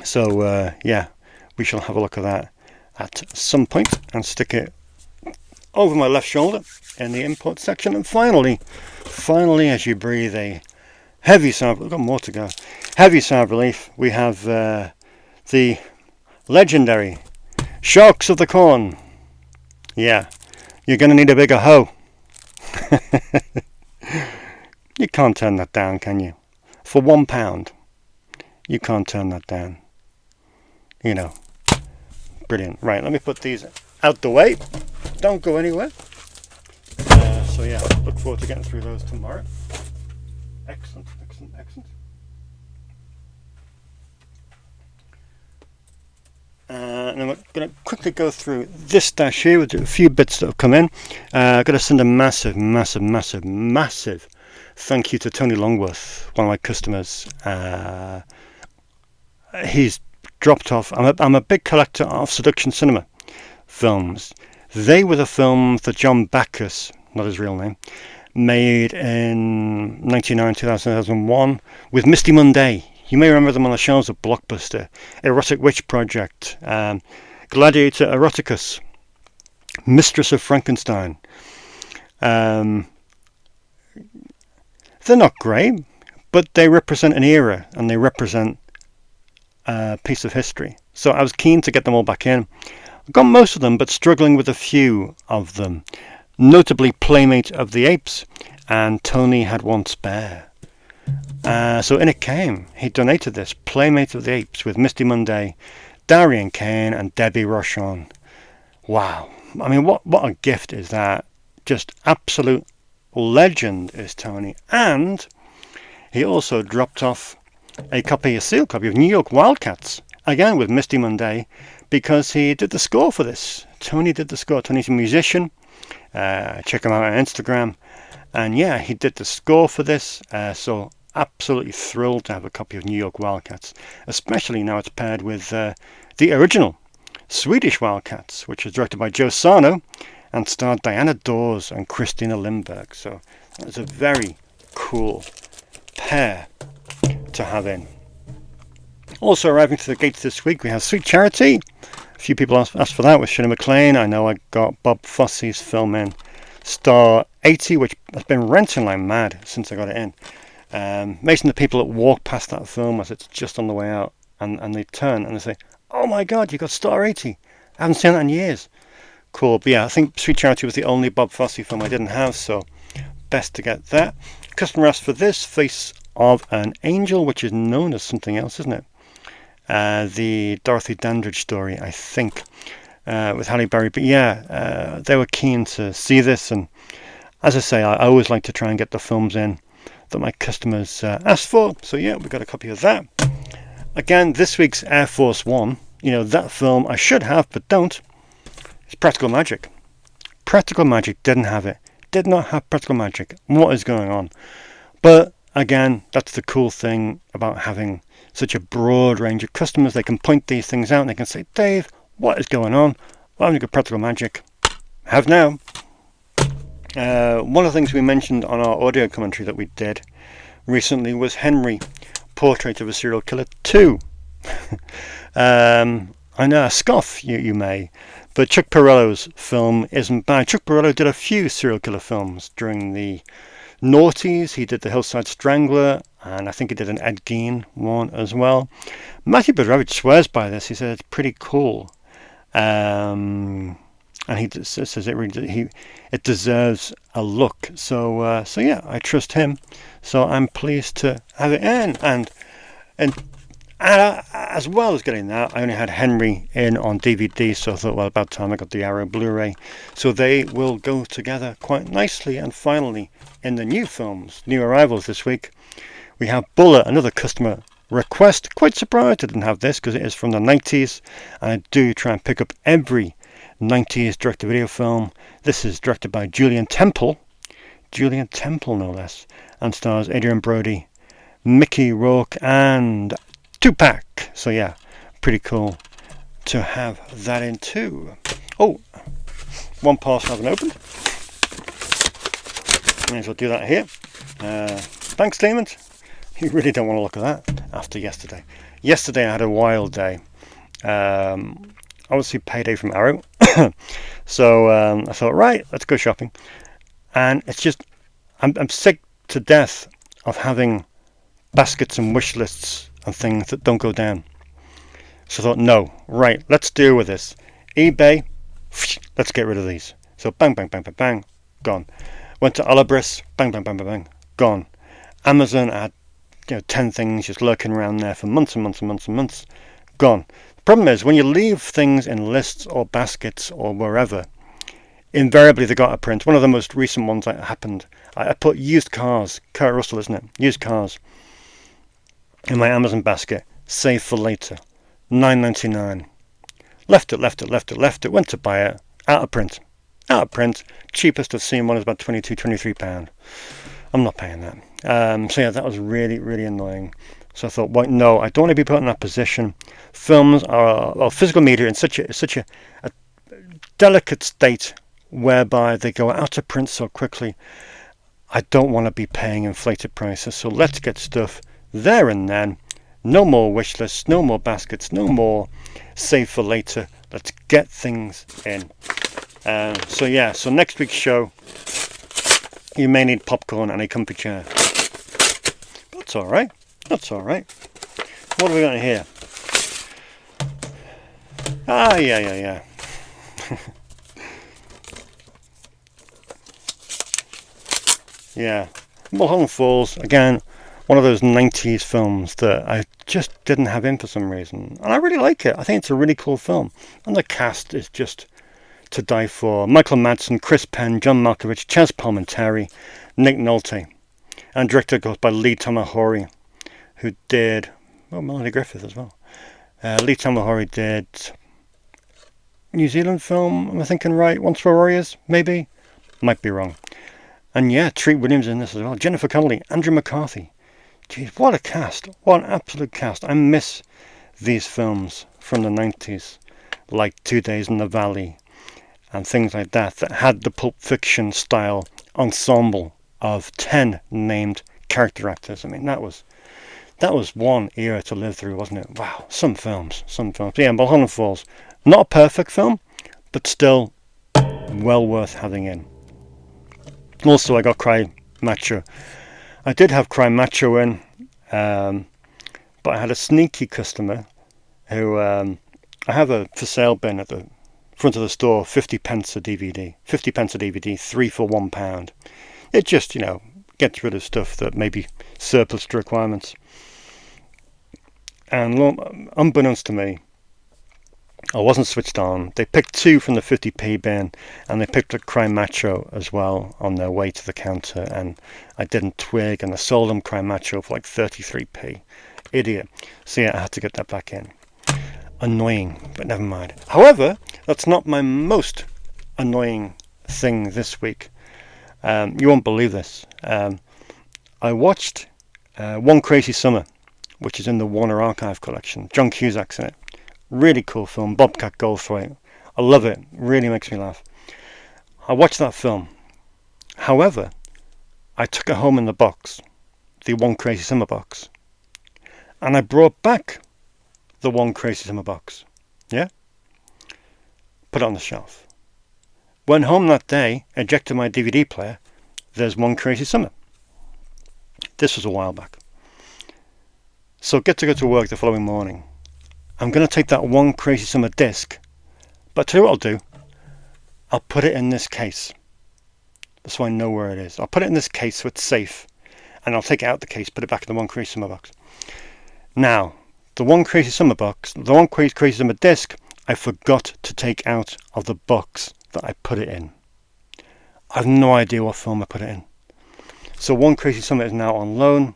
So yeah, we shall have a look at that at some point and stick it over my left shoulder in the import section. And finally, as you breathe a heavy sigh, we've got more to go, heavy sigh of relief, we have the legendary Sharks of the Corn. Yeah, you're going to need a bigger hoe. You can't turn that down, can you? For £1, you can't turn that down. You know, brilliant. Right, let me put these out the way. Don't go anywhere. So yeah, look forward to getting through those tomorrow. Excellent. And I'm going to quickly go through this stash here with a few bits that have come in. I've got to send a massive thank you to Tony Longworth, one of my customers. He's dropped off. I'm a big collector of Seduction Cinema films. They were the films that John Backus, not his real name, made in 1999, 2001 with Misty Monday. You may remember them on the shelves of Blockbuster. Erotic Witch Project, Gladiator Eroticus, Mistress of Frankenstein. They're not great, but they represent an era and they represent a piece of history. So I was keen to get them all back in. I've got most of them, but struggling with a few of them. Notably Playmate of the Apes, and Tony had one spare. So in it came. He donated this, Playmate of the Apes, with Misty Monday, Darian Kane and Debbie Rochon. Wow. I mean, what a gift is that? Just absolute legend is Tony. And he also dropped off a sealed copy of New York Wildcats, again with Misty Monday, because he did the score for this. Tony did the score. Tony's a musician. Check him out on Instagram. And yeah, he did the score for this. So absolutely thrilled to have a copy of New York Wildcats, especially now it's paired with the original Swedish Wildcats, which was directed by Joe Sarno and starred Diana Dawes and Christina Lindberg. So it's a very cool pair to have in. Also arriving to the gates this week, we have Sweet Charity. A few people asked for that with Shirley MacLaine. I know I got Bob Fosse's film in, Star 80, which has been renting like mad since I got it in. Amazing the people that walk past that film as it's just on the way out, and they turn and they say, "Oh my God, you got Star 80! I haven't seen that in years." Cool. But yeah, I think Sweet Charity was the only Bob Fosse film I didn't have, so best to get that. Customer asked for this, Face of an Angel, which is known as something else, isn't it? The Dorothy Dandridge story, I think, with Halle Berry. But yeah, they were keen to see this, and as I say, I always like to try and get the films in that my customers asked for. So yeah, we got a copy of that. Again, this week's Air Force One, you know, that film I should have but don't. It's Practical Magic. Practical Magic didn't have it. Did not have Practical Magic. What is going on? But again, that's the cool thing about having such a broad range of customers. They can point these things out and they can say, "Dave, what is going on? Well, I've got Practical Magic. Have now." One of the things we mentioned on our audio commentary that we did recently was Henry, Portrait of a Serial Killer 2. I know, a scoff you may, but Chuck Perrello's film isn't bad. Chuck Perrello did a few serial killer films during the noughties. He did The Hillside Strangler, and I think he did an Ed Gein one as well. Matthew Broderick swears by this. He said it's pretty cool. And he says it deserves a look. So yeah, I trust him. So I'm pleased to have it in. And as well as getting that, I only had Henry in on DVD, so I thought, well, about time I got the Arrow Blu-ray. So they will go together quite nicely. And finally, in the new films, new arrivals this week, we have Buller, another customer request. Quite surprised I didn't have this because it is from the 90s, and I do try and pick up every 90s direct-to-video film. This is directed by Julian Temple, Julian Temple, no less, and stars Adrian Brody, Mickey Rourke, and Tupac. So yeah, pretty cool to have that in too. Oh, one parcel I haven't opened. May as well do that here. Bank statement. You really don't want to look at that after yesterday. Yesterday I had a wild day. Obviously payday from Arrow. So I thought, right, let's go shopping. And it's just, I'm sick to death of having baskets and wish lists and things that don't go down. So I thought, no, right, let's deal with this. eBay, let's get rid of these. So bang, bang, bang, bang, bang, gone. Went to Alibris, bang, bang, bang, bang, bang, gone. Amazon, I had 10 things just lurking around there for months and months and months and months, gone. The problem is, when you leave things in lists or baskets or wherever, invariably they got a print. One of the most recent ones that happened, I put used cars, Kurt Russell, isn't it? Used cars in my Amazon basket, save for later, $9.99. Left it, went to buy it, out of print. Cheapest I've seen one is about £22-23. I'm not paying that. So yeah, that was really, really annoying. So I thought, well, no, I don't want to be put in that position. Films are, well, physical media in such a delicate state whereby they go out of print so quickly. I don't want to be paying inflated prices. So let's get stuff there and then. No more wish lists, no more baskets, no more save for later. Let's get things in. So yeah, so next week's show, you may need popcorn and a comfy chair. That's all right. That's all right. What have we got in here? Yeah. Yeah. Mulholland Falls, again, one of those 90s films that I just didn't have in for some reason. And I really like it. I think it's a really cool film. And the cast is just to die for. Michael Madsen, Chris Penn, John Malkovich, Chaz Palminteri, Nick Nolte. And director goes by Lee Tamahori, who did, Melanie Griffith as well. Lee Tamahori did New Zealand film, am I thinking right? Once for Warriors, maybe? Might be wrong. And yeah, Treat Williams in this as well. Jennifer Connelly, Andrew McCarthy. Jeez, what a cast. What an absolute cast. I miss these films from the 90s, like 2 Days in the Valley and things like that had the Pulp Fiction style ensemble of 10 named character actors. I mean, that was one era to live through, wasn't it? Wow, some films. Yeah, Mulholland Falls, not a perfect film, but still well worth having in. Also, I got Cry Macho. I did have Cry Macho in, but I had a sneaky customer who, I have a for sale bin at the front of the store, 50 pence a DVD. 50 pence a DVD, 3 for £1. It just, gets rid of stuff that may be surplus to requirements. And unbeknownst to me, I wasn't switched on. They picked 2 from the 50p bin, and they picked a Cry Macho as well on their way to the counter, and I didn't twig, and I sold them Cry Macho for like 33p. Idiot. So yeah, I had to get that back in. Annoying, but never mind. However, that's not my most annoying thing this week. You won't believe this. I watched One Crazy Summer, which is in the Warner Archive collection. John Cusack's in it. Really cool film. Bobcat Goldthwait. I love it. Really makes me laugh. I watched that film. However, I took it home in the box, the One Crazy Summer box, and I brought back the One Crazy Summer box. Yeah? Put it on the shelf. Went home that day, ejected my DVD player. There's One Crazy Summer. This was a while back. So get to go to work the following morning. I'm going to take that One Crazy Summer disc, but tell you what I'll do. I'll put it in this case. That's so I know where it is. I'll put it in this case so it's safe, and I'll take it out the case, put it back in the One Crazy Summer box. Now, the One Crazy Summer box, the One Crazy Summer disc, I forgot to take out of the box that I put it in. I have no idea what film I put it in. So One Crazy Summer is now on loan,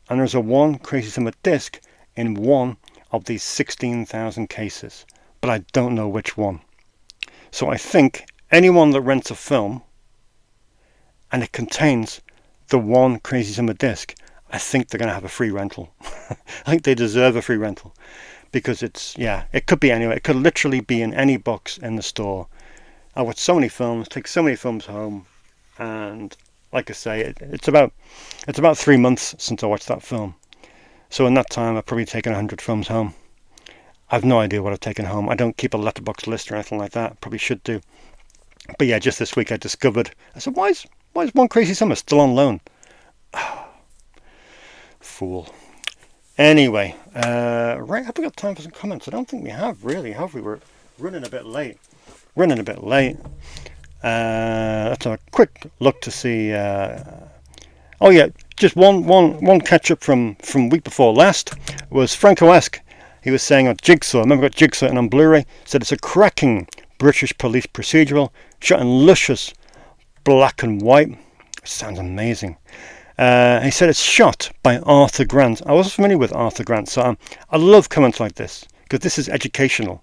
and there's a One Crazy Summer disc in one of these 16,000 cases, but I don't know which one. So I think anyone that rents a film and it contains the one Crazy Summer disc, I think they're going to have a free rental. I think they deserve a free rental, because it could be anywhere. It could literally be in any box in the store. I watch so many films, take so many films home, and like I say, it's about 3 months since I watched that film. So in that time, I've probably taken 100 films home. I've no idea what I've taken home. I don't keep a letterbox list or anything like that. Probably should do. But yeah, just this week I discovered. I said, why is One Crazy Summer still on loan? Fool. Anyway, right, have we got time for some comments? I don't think we have, really, have we? We're running a bit late. Let's have a quick look to see. Oh yeah, just one catch up from week before last was Franco-esque. He was saying on Jigsaw. I remember I got Jigsaw and on Blu-ray. Said it's a cracking British police procedural shot in luscious black and white. It sounds amazing. He said it's shot by Arthur Grant. I wasn't familiar with Arthur Grant, so I love comments like this because this is educational.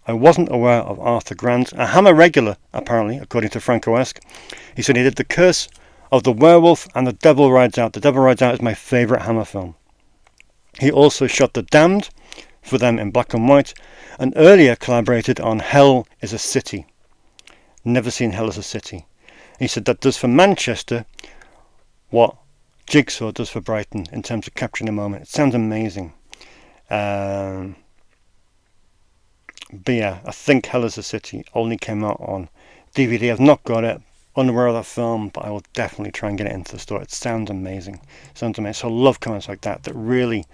I wasn't aware of Arthur Grant, a Hammer regular, apparently, according to Franco-esque. He said he did The Curse of the Werewolf and The Devil Rides Out. The Devil Rides Out is my favourite Hammer film. He also shot The Damned for them in black and white, and earlier collaborated on Hell is a City. Never seen Hell is a City. He said that does for Manchester what Jigsaw does for Brighton in terms of capturing a moment. It sounds amazing. But yeah, I think Hell is a City only came out on DVD. I've not got it. Unaware of that film, but I will definitely try and get it into the store. It sounds amazing. So I love comments like that really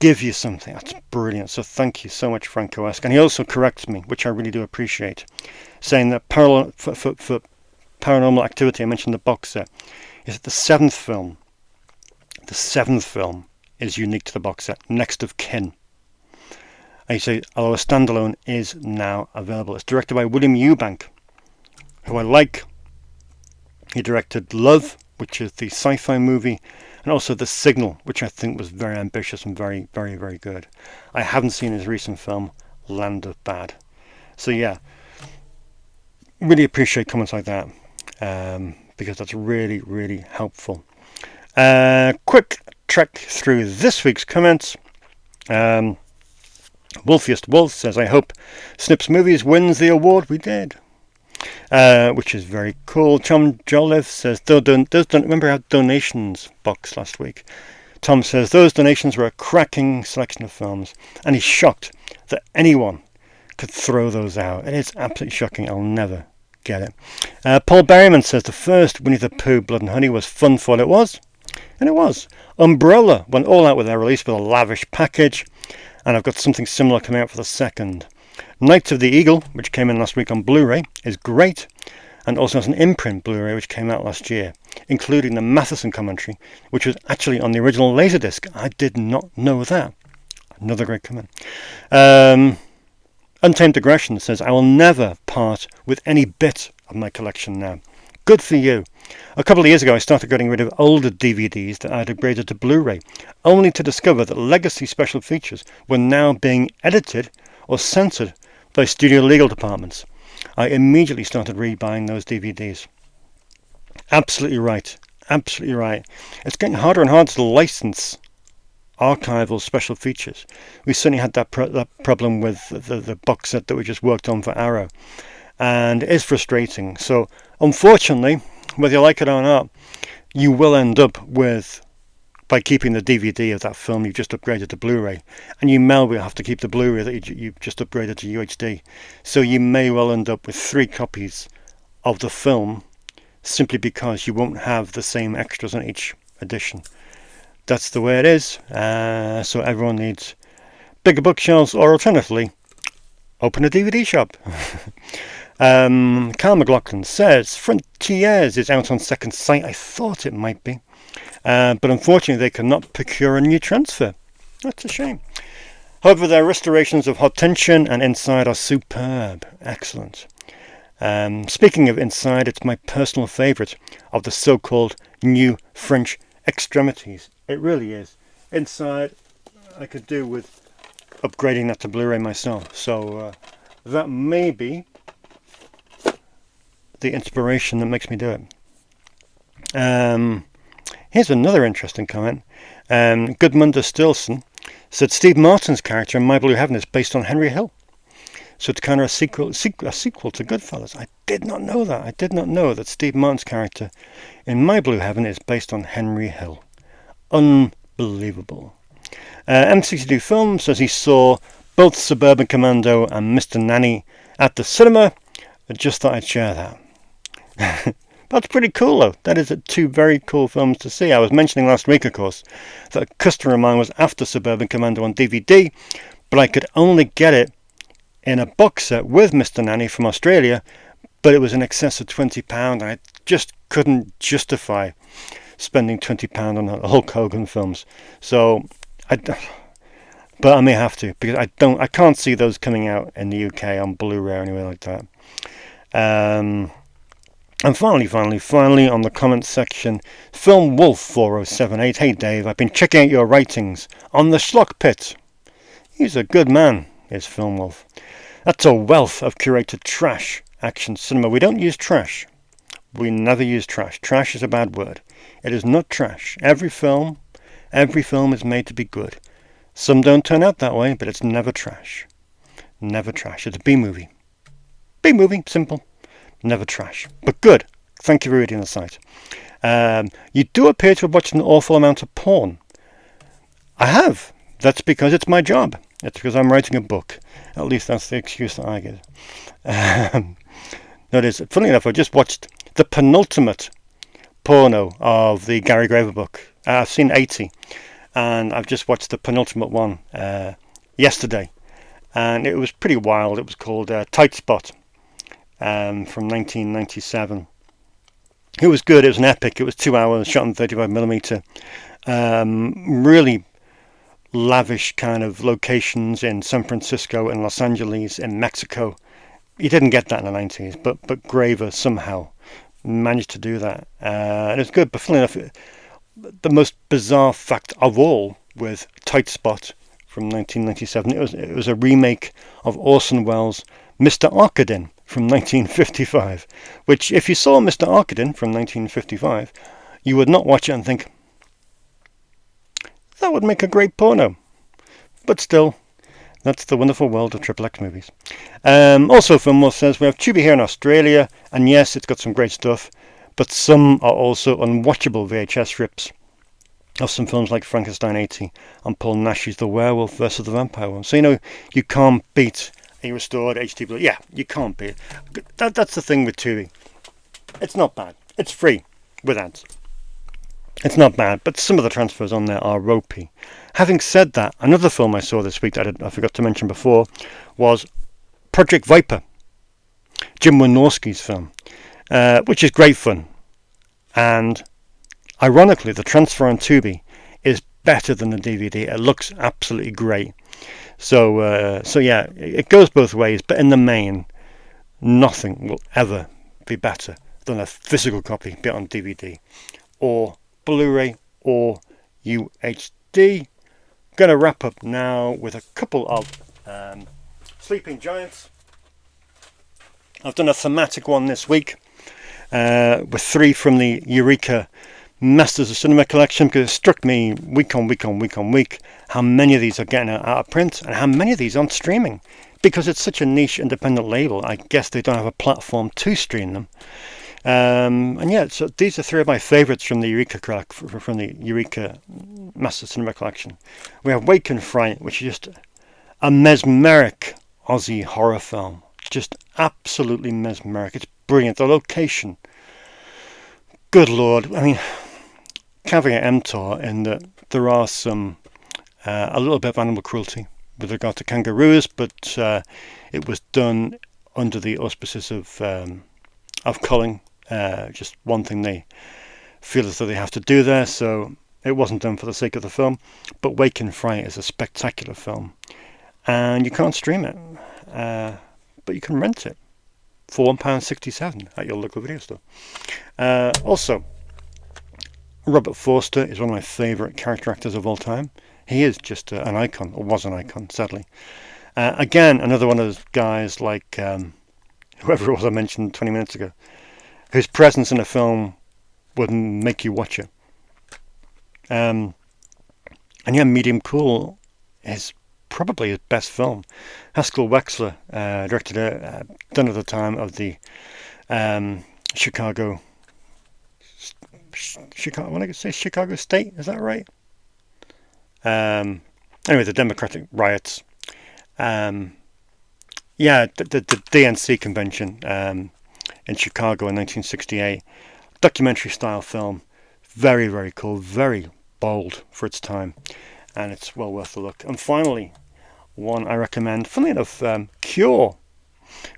give you something. That's brilliant. So thank you so much, Franco-esque. And he also corrects me, which I really do appreciate, saying that for Paranormal Activity, I mentioned the box set, is that the seventh film is unique to the box set, Next of Kin. And you say, although a standalone is now available. It's directed by William Eubank, who I like. He directed Love, which is the sci-fi movie, and also The Signal, which I think was very ambitious and very, very, very good. I haven't seen his recent film, Land of Bad. So yeah, really appreciate comments like that, because that's really, really helpful. Quick trek through this week's comments. Wolfiest Wolf says, I hope Snips Movies wins the award. We did. Which is very cool. Tom Jolliffe says, remember our donations box last week? Tom says, those donations were a cracking selection of films, and he's shocked that anyone could throw those out. It is absolutely shocking. I'll never get it. Paul Berryman says, the first Winnie the Pooh Blood and Honey was fun for what it was. And it was. Umbrella went all out with their release with a lavish package. And I've got something similar coming out for the second. Knights of the Eagle, which came in last week on Blu-ray, is great, and also has an imprint Blu-ray which came out last year, including the Matheson commentary, which was actually on the original Laserdisc. I did not know that. Another great comment. Untamed Aggression says, I will never part with any bit of my collection now. Good for you. A couple of years ago I started getting rid of older DVDs that I had upgraded to Blu-ray, only to discover that legacy special features were now being edited or censored by studio legal departments. I immediately started rebuying those DVDs. Absolutely right. Absolutely right. It's getting harder and harder to license archival special features. We certainly had that problem with the box set that we just worked on for Arrow. And it is frustrating. So, unfortunately, whether you like it or not, you will end up with, by keeping the DVD of that film you've just upgraded to Blu-ray, and you may well have to keep the Blu-ray that you've just upgraded to UHD. So you may well end up with 3 copies of the film simply because you won't have the same extras on each edition. That's the way it is. So everyone needs bigger bookshelves, or alternatively, open a DVD shop. Carl McLaughlin says, Frontiers is out on second sight. I thought it might be. But unfortunately they cannot procure a new transfer. That's a shame. However, their restorations of Hot Tension and Inside are superb. Excellent. Speaking of Inside, it's my personal favourite of the so-called new French extremities. It really is. Inside, I could do with upgrading that to Blu-ray myself. So that may be the inspiration that makes me do it. Here's another interesting comment. Goodmunda Stilson said Steve Martin's character in My Blue Heaven is based on Henry Hill. So it's kind of a sequel to Goodfellas. I did not know that. I did not know that Steve Martin's character in My Blue Heaven is based on Henry Hill. Unbelievable. M62 Film says he saw both Suburban Commando and Mr. Nanny at the cinema. I just thought I'd share that. That's pretty cool, though. That is two very cool films to see. I was mentioning last week, of course, that a customer of mine was after Suburban Commando on DVD, but I could only get it in a box set with Mr. Nanny from Australia, but it was in excess of £20, and I just couldn't justify spending £20 on Hulk Hogan films. So, but I may have to, because I can't see those coming out in the UK on Blu-ray or anywhere like that. And finally, on the comments section, Film Wolf 4078. Hey Dave, I've been checking out your ratings on the Schlock Pit. He's a good man, is Film Wolf. That's a wealth of curated trash action cinema. We don't use trash. We never use trash. Trash is a bad word. It is not trash. Every film is made to be good. Some don't turn out that way, but it's never trash. Never trash. It's a B-movie. B-movie, simple. Never trash. But good. Thank you for reading the site. You do appear to have watched an awful amount of porn. I have. That's because it's my job. It's because I'm writing a book. At least that's the excuse that I get. Notice, funnily enough, I just watched the penultimate porno of the Gary Graver book. I've seen 80, and I've just watched the penultimate one yesterday, and it was pretty wild. It was called Tight Spot from 1997. It was good. It was an epic. It was 2 hours, shot on 35mm. Really lavish kind of locations in San Francisco and Los Angeles in Mexico. You didn't get that in the 90s, but Graver somehow managed to do that. And it was good, but funnily enough, the most bizarre fact of all with Tight Spot from 1997, it was a remake of Orson Welles' Mr. Arkadin from 1955, which if you saw Mr. Arkadin from 1955, you would not watch it and think, that would make a great porno. But still, that's the wonderful world of XXX movies. Also, Filmore says we have Tubi here in Australia, and yes, it's got some great stuff, but some are also unwatchable VHS rips of some films like Frankenstein 80 and Paul Nash's The Werewolf versus the Vampire one. So, you can't beat a restored HD Blu. Yeah, you can't beat it. That's the thing with Tubi. It's not bad. It's free with ads. It's not bad, but some of the transfers on there are ropey. Having said that, another film I saw this week that I forgot to mention before was Project Viper, Jim Wynorski's film, which is great fun. And ironically, the transfer on Tubi is better than the DVD. It looks absolutely great. So yeah, it goes both ways, but in the main, nothing will ever be better than a physical copy, be it on DVD or Blu-ray or UHD. Going to wrap up now with a couple of Sleeping Giants. I've done a thematic one this week with 3 from the Eureka Masters of Cinema collection, because it struck me week on week how many of these are getting out of print and how many of these aren't streaming, because it's such a niche independent label. I guess they don't have a platform to stream them. And yeah, so these are 3 of my favourites from the Eureka Master Cinema collection. We have Wake and Fright, which is just a mesmeric Aussie horror film. Just absolutely mesmeric. It's brilliant. The location, good lord. I mean, caveat emptor in that there are some a little bit of animal cruelty with regard to kangaroos, but it was done under the auspices of culling. Just one thing they feel as though they have to do there, so it wasn't done for the sake of the film. But Wake and Fright is a spectacular film, and you can't stream it, but you can rent it for £1.67 at your local video store. Also, Robert Forster is one of my favourite character actors of all time. He is just an icon, or was an icon, sadly. Again, another one of those guys like whoever it was I mentioned 20 minutes ago, whose presence in a film would make you watch it. And yeah, Medium Cool is probably his best film. Haskell Wexler directed it, done at the time of the Chicago. I want to say Chicago State. Is that right? Anyway, the Democratic riots. Yeah, the DNC convention in Chicago in 1968. Documentary style film. Very, very cool. Very bold for its time. And it's well worth a look. And finally, one I recommend. Funnily enough, Cure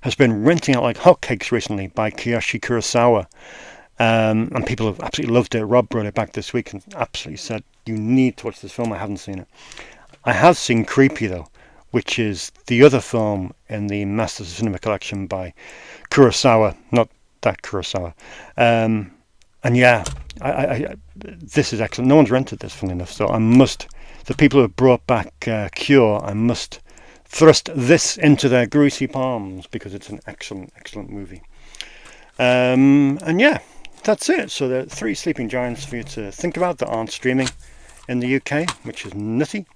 has been renting out like hotcakes recently by Kiyoshi Kurosawa. And people have absolutely loved it. Rob brought it back this week and absolutely said, you need to watch this film. I haven't seen it. I have seen Creepy, though, which is the other film in the Masters of Cinema collection by Kurosawa. Not that Kurosawa. And yeah, this is excellent. No one's rented this, funnily enough. So I must, the people who have brought back Cure, I must thrust this into their greasy palms because it's an excellent, excellent movie. And yeah, that's it. So there are 3 sleeping giants for you to think about that aren't streaming in the UK, which is nutty.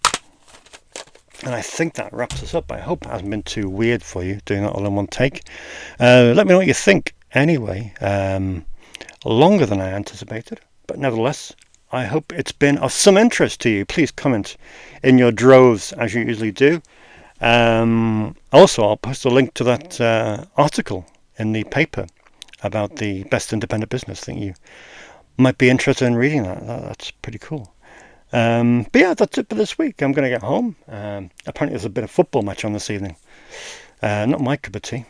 And I think that wraps us up. I hope it hasn't been too weird for you doing that all in one take. Let me know what you think anyway. Longer than I anticipated, but nevertheless, I hope it's been of some interest to you. Please comment in your droves as you usually do. Also, I'll post a link to that article in the paper about the best independent business. I think you might be interested in reading that. That's pretty cool. But yeah, that's it for this week. I'm going to get home. Apparently there's a bit of football match on this evening. Not my cup of tea.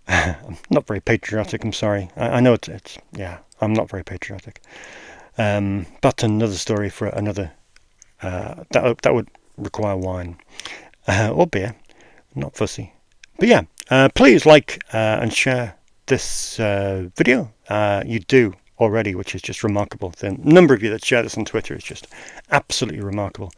I'm not very patriotic, I'm sorry. I know it's yeah, I'm not very patriotic. But another story for another, that would require wine. Or beer. Not fussy. But yeah, please like and share this video. You do already, which is just remarkable. The number of you that share this on Twitter is just absolutely remarkable.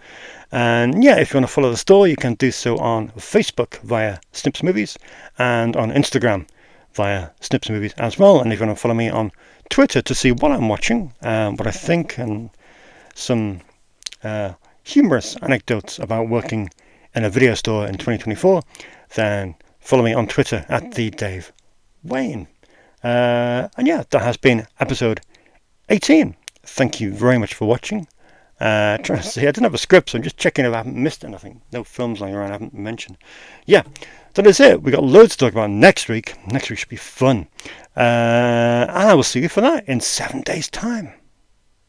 And yeah, if you want to follow the store, you can do so on Facebook via Snips Movies and on Instagram via Snips Movies as well. And if you want to follow me on Twitter to see what I'm watching, what I think, and some humorous anecdotes about working in a video store in 2024, then follow me on Twitter at the Dave Wain. And yeah, that has been episode 18. Thank you very much for watching. Trying to see, I didn't have a script, so I'm just checking if I haven't missed anything. No films lying around I haven't mentioned. Yeah, that is it. We got loads to talk about next week. Next week should be fun. And I will see you for that in 7 days' time.